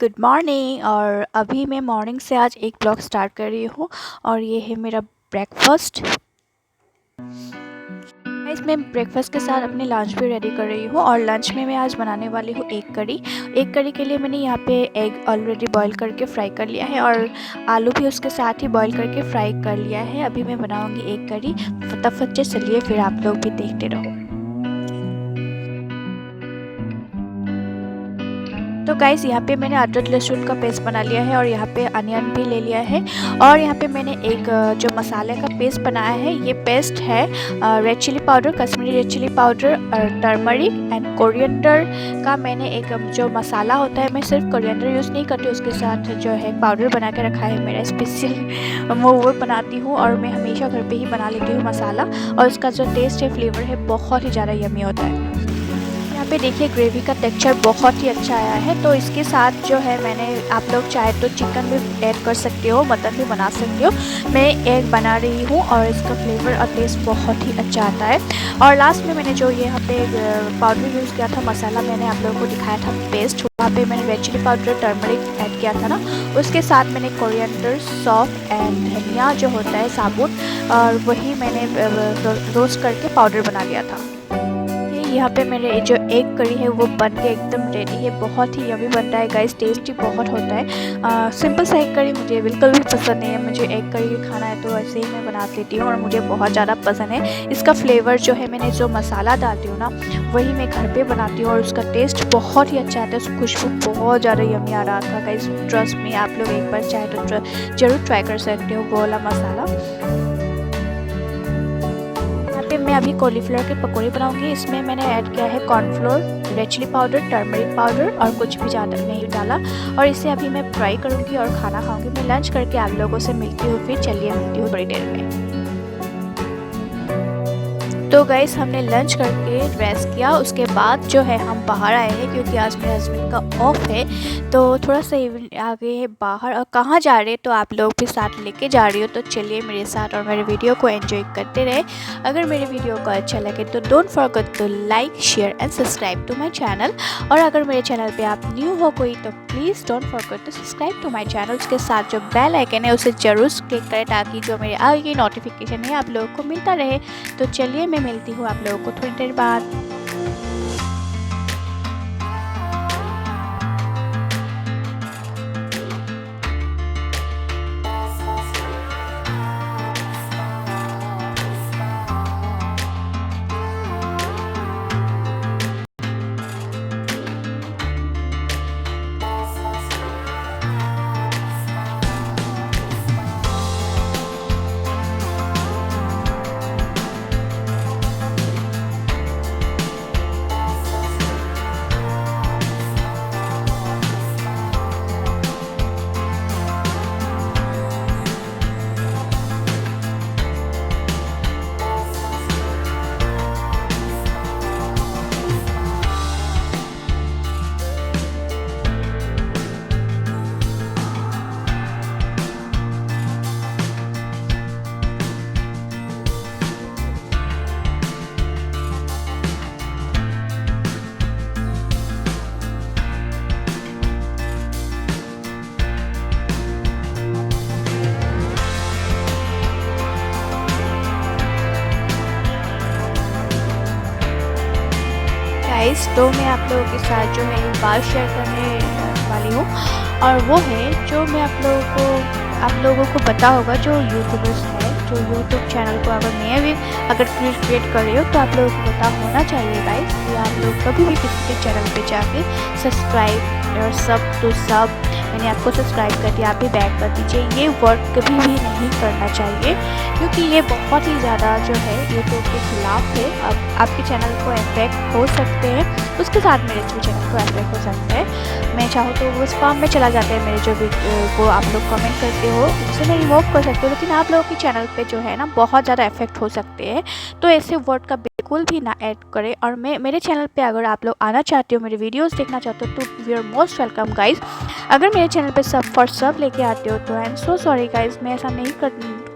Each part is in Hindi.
Good morning. और अभी मैं मॉर्निंग से आज एक ब्लॉग स्टार्ट कर रही हूँ और ये है मेरा ब्रेकफास्ट। गाइस, मैं ब्रेकफास्ट के साथ अपने लंच भी रेडी कर रही हूँ और लंच में मैं आज बनाने वाली हूँ एग करी। एग करी के लिए मैंने यहाँ पे एग ऑलरेडी बॉईल करके फ्राई कर लिया है और आलू भी उसके साथ ही बॉईल करके फ्राई कर लिया है। अभी मैं बनाऊँगी एग करी। फटाफट से चलिए, फिर आप लोग भी देखते रहो। तो गाइस, यहाँ पे मैंने अदरक लहसुन का पेस्ट बना लिया है और यहाँ पे अनियन भी ले लिया है। और यहाँ पे मैंने एक जो मसाले का पेस्ट बनाया है, ये पेस्ट है red chilli powder, Kashmiri red chilli powder, turmeric and coriander का। मैंने एक जो मसाला होता है, मैं सिर्फ कोरिएंडर यूज़ नहीं करती, उसके साथ जो है पाउडर बना के रखा है मेरा स्पेशल। वो बनाती हूँ और मैं हमेशा घर पर ही बना लेती हूँ मसाला, और उसका जो टेस्ट है, फ्लेवर है, बहुत ही ज़्यादा यम्मी होता है। यहाँ पे देखिए ग्रेवी का टेक्सचर बहुत ही अच्छा आया है। तो इसके साथ जो है मैंने, आप लोग चाहे तो चिकन भी ऐड कर सकते हो, मटन भी बना सकते हो। मैं एग बना रही हूँ और इसका फ्लेवर और टेस्ट बहुत ही अच्छा आता है। और लास्ट में मैंने जो यहाँ पे पाउडर यूज़ किया था, मसाला मैंने आप लोगों को दिखाया था पेस्ट, वहाँ पे मैंने red chilli powder, turmeric add किया था ना, उसके साथ मैंने कोरिएंडर, सौंफ एंड धनिया जो होता है साबुत, और वही मैंने रोस्ट करके पाउडर बना लिया था। यहाँ पे मेरे जो एग करी है वो बन के एकदम रेडी है। बहुत ही यम्मी बनता है गाइस, टेस्टी बहुत होता है। सिंपल सा एग करी मुझे बिल्कुल भी पसंद नहीं है। मुझे एग करी खाना है तो ऐसे ही मैं बना लेती हूँ और मुझे बहुत ज़्यादा पसंद है। इसका फ्लेवर जो है, मैंने जो मसाला डालती हूँ ना, वही मैं घर पे बनाती हूँ और उसका टेस्ट बहुत ही अच्छा आता है। उसकी खुशबू बहुत ज़्यादा यम्मी आ रहा था गाइस। ट्रस्ट में, आप लोग एक बार चाहे तो ज़रूर ट्राई कर सकते हो वो वाला मसाला। मैं अभी कॉलीफ्लावर के पकौड़े बनाऊंगी। इसमें मैंने ऐड किया है cornflour, red chilli powder, turmeric powder और कुछ भी ज़्यादा नहीं डाला। और इसे अभी मैं फ्राई करूंगी और खाना खाऊंगी। मैं लंच करके आप लोगों से मिलती हूँ, फिर चलिए मिलती हूँ बड़ी देर में। तो गाइस, हमने लंच करके रेस्ट किया, उसके बाद जो है हम बाहर आए हैं क्योंकि आज मेरे हस्बैंड का ऑफ है। तो थोड़ा सा आगे है बाहर। और कहाँ जा रहे हैं तो आप लोग भी साथ लेके जा रही हो, तो चलिए मेरे साथ और मेरे वीडियो को एंजॉय करते रहे। अगर मेरे वीडियो को अच्छा लगे तो don't forget to like, share and subscribe to my channel. और अगर मेरे चैनल पर आप न्यू हो कोई तो please don't forget to subscribe to my channel. उसके साथ जो बेल आइकन है उसे ज़रूर क्लिक करें ताकि जो मेरे आगे की नोटिफिकेशन है आप लोगों को मिलता रहे। तो चलिए मैं मिलती हूँ आप लोगों को थोड़ी देर बाद। गाइस, तो मैं आप लोगों के साथ जो है एक बात शेयर करने वाली हूँ, और वो है जो मैं आप लोगों को पता होगा, जो यूट्यूबर्स है, जो यूट्यूब चैनल को अगर मैं भी क्रिएट कर रही हो तो आप लोगों को पता होना चाहिए गाइस कि आप लोग कभी भी किसी के चैनल पे जाके सब्सक्राइब और सब तो सब, मैंने आपको सब्सक्राइब कर दिया, आप भी बैक कर दीजिए। ये वर्क कभी भी नहीं करना चाहिए क्योंकि ये बहुत ही ज़्यादा जो है यूट्यूब के खिलाफ है। अब आपके चैनल को इफेक्ट हो सकते हैं, उसके साथ मेरे जो चैनल को इफेक्ट हो सकता है। मैं चाहूँ तो वो स्पैम में चला जाता है मेरे जो भी वो आप लोग कमेंट करते हो, उससे मैं रिमूव कर सकती हूँ। लेकिन आप लोगों के चैनल पे जो है ना बहुत ज़्यादा इफेक्ट हो सकते हैं, तो ऐसे वर्ड का बिल्कुल भी ना ऐड करें। और मेरे चैनल पे अगर आप लोग आना चाहते हो, मेरे वीडियोस देखना चाहते हो, तो you are most welcome guys. अगर मेरे चैनल पे सब फॉर सब लेके आते हो तो I am so sorry guys, मैं ऐसा नहीं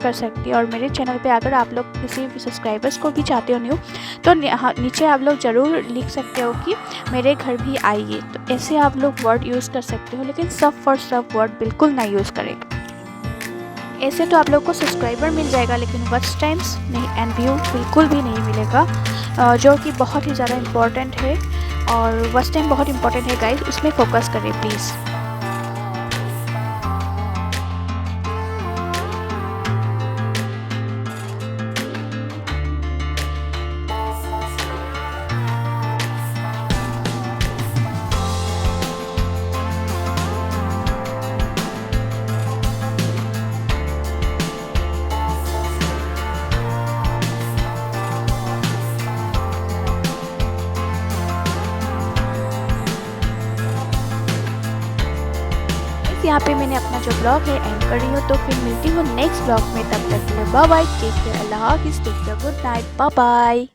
कर सकती है। और मेरे चैनल पे अगर आप लोग किसी सब्सक्राइबर्स को भी चाहते हो न्यू, तो नीचे आप लोग ज़रूर लिख सकते हो कि मेरे घर भी आइए। तो ऐसे आप लोग वर्ड यूज़ कर सकते हो, लेकिन सब फॉर सब वर्ड बिल्कुल ना यूज़ करें। ऐसे तो आप लोग को सब्सक्राइबर मिल जाएगा, लेकिन वॉच टाइम्स नहीं एंड व्यू बिल्कुल भी नहीं मिलेगा, जो कि बहुत ही ज़्यादा इम्पॉर्टेंट है। और वॉच टाइम बहुत इंपॉर्टेंट है गाइस, उसमें फोकस करें प्लीज़। यहाँ पे मैंने अपना जो ब्लॉग है एंड कर रही हूँ। तो फिर मिलती हूँ नेक्स्ट ब्लॉग में, तब तक के लिए बाय बाय, टेक केयर, अल्लाह हाफिज़, take care, good night, bye bye.